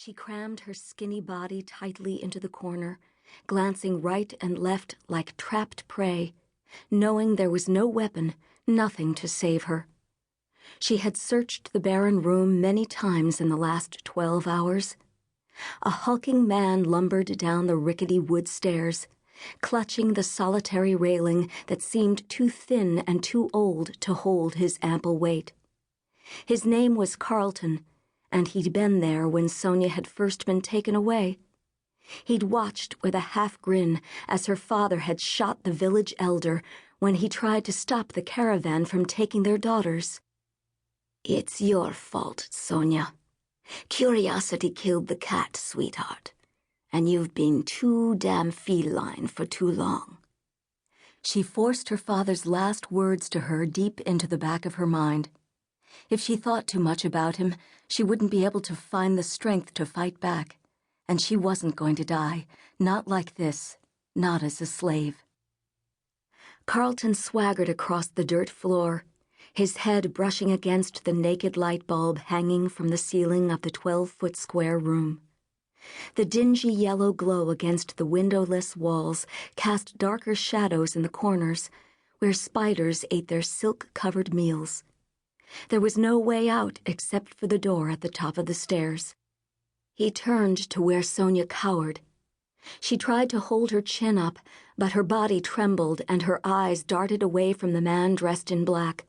She crammed her skinny body tightly into the corner, glancing right and left like trapped prey, knowing there was no weapon, nothing to save her. She had searched the barren room many times in the last 12 hours. A hulking man lumbered down the rickety wood stairs, clutching the solitary railing that seemed too thin and too old to hold his ample weight. His name was Carlton, and he'd been there when Sonia had first been taken away. He'd watched with a half-grin as her father had shot the village elder when he tried to stop the caravan from taking their daughters. "It's your fault, Sonia. Curiosity killed the cat, sweetheart, and you've been too damn feline for too long." She forced her father's last words to her deep into the back of her mind. If she thought too much about him, she wouldn't be able to find the strength to fight back, and she wasn't going to die, not like this, not as a slave. Carlton swaggered across the dirt floor, his head brushing against the naked light bulb hanging from the ceiling of the 12-foot square room. The dingy yellow glow against the windowless walls cast darker shadows in the corners, where spiders ate their silk-covered meals. There was no way out except for the door at the top of the stairs. He turned to where Sonia cowered. She tried to hold her chin up, but her body trembled and her eyes darted away from the man dressed in black.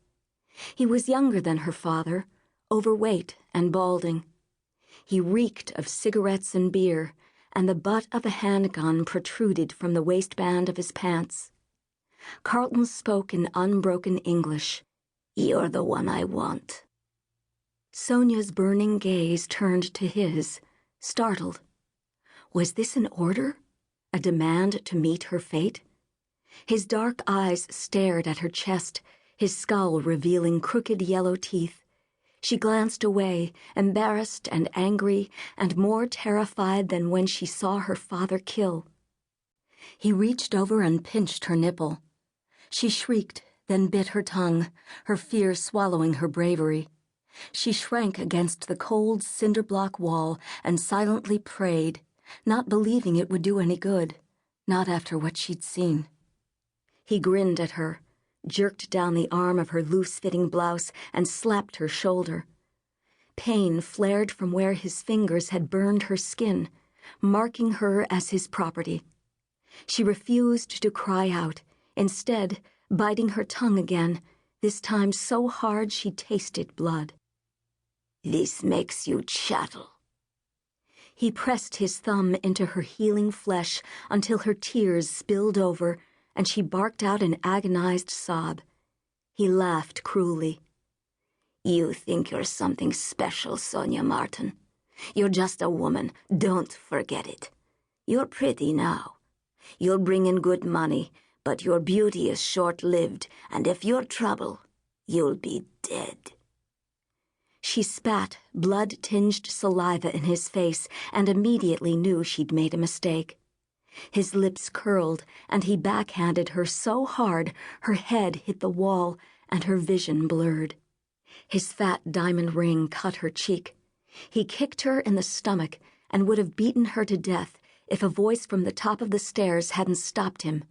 He was younger than her father, overweight and balding. He reeked of cigarettes and beer, and the butt of a handgun protruded from the waistband of his pants. Carlton spoke in unbroken English. "You're the one I want." Sonia's burning gaze turned to his, startled. Was this an order? A demand to meet her fate? His dark eyes stared at her chest, his skull revealing crooked yellow teeth. She glanced away, embarrassed and angry, and more terrified than when she saw her father kill. He reached over and pinched her nipple. She shrieked, then bit her tongue, her fear swallowing her bravery. She shrank against the cold cinder-block wall and silently prayed, not believing it would do any good, not after what she'd seen. He grinned at her, jerked down the arm of her loose-fitting blouse and slapped her shoulder. Pain flared from where his fingers had burned her skin, marking her as his property. She refused to cry out, instead biting her tongue again, this time so hard she tasted blood. "This makes you chattel." He pressed his thumb into her healing flesh until her tears spilled over, and she barked out an agonized sob. He laughed cruelly. "You think you're something special, Sonia Martin. You're just a woman, don't forget it. You're pretty now. You'll bring in good money, but your beauty is short-lived, and if you're trouble, you'll be dead." She spat blood-tinged saliva in his face and immediately knew she'd made a mistake. His lips curled, and he backhanded her so hard her head hit the wall and her vision blurred. His fat diamond ring cut her cheek. He kicked her in the stomach and would have beaten her to death if a voice from the top of the stairs hadn't stopped him.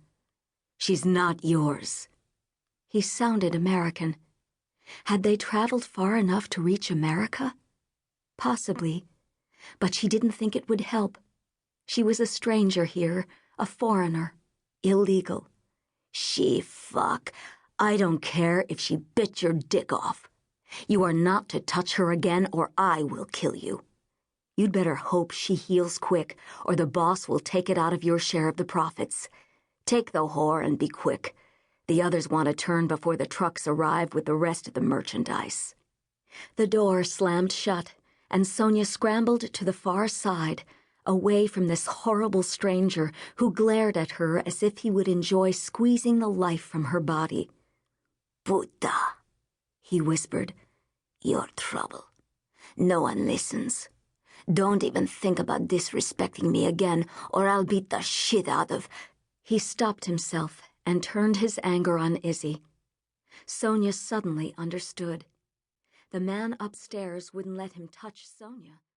"She's not yours." He sounded American. Had they traveled far enough to reach America? Possibly, but she didn't think it would help. She was a stranger here, a foreigner, illegal. Fuck. I don't care if she bit your dick off. You are not to touch her again or I will kill you. You'd better hope she heals quick or the boss will take it out of your share of the profits. Take the whore and be quick. The others want to turn before the trucks arrive with the rest of the merchandise. The door slammed shut, and Sonia scrambled to the far side, away from this horrible stranger who glared at her as if he would enjoy squeezing the life from her body. "Puta," he whispered. "You're trouble. No one listens. Don't even think about disrespecting me again, or I'll beat the shit out of—" He stopped himself and turned his anger on Izzy. Sonia suddenly understood. The man upstairs wouldn't let him touch Sonia.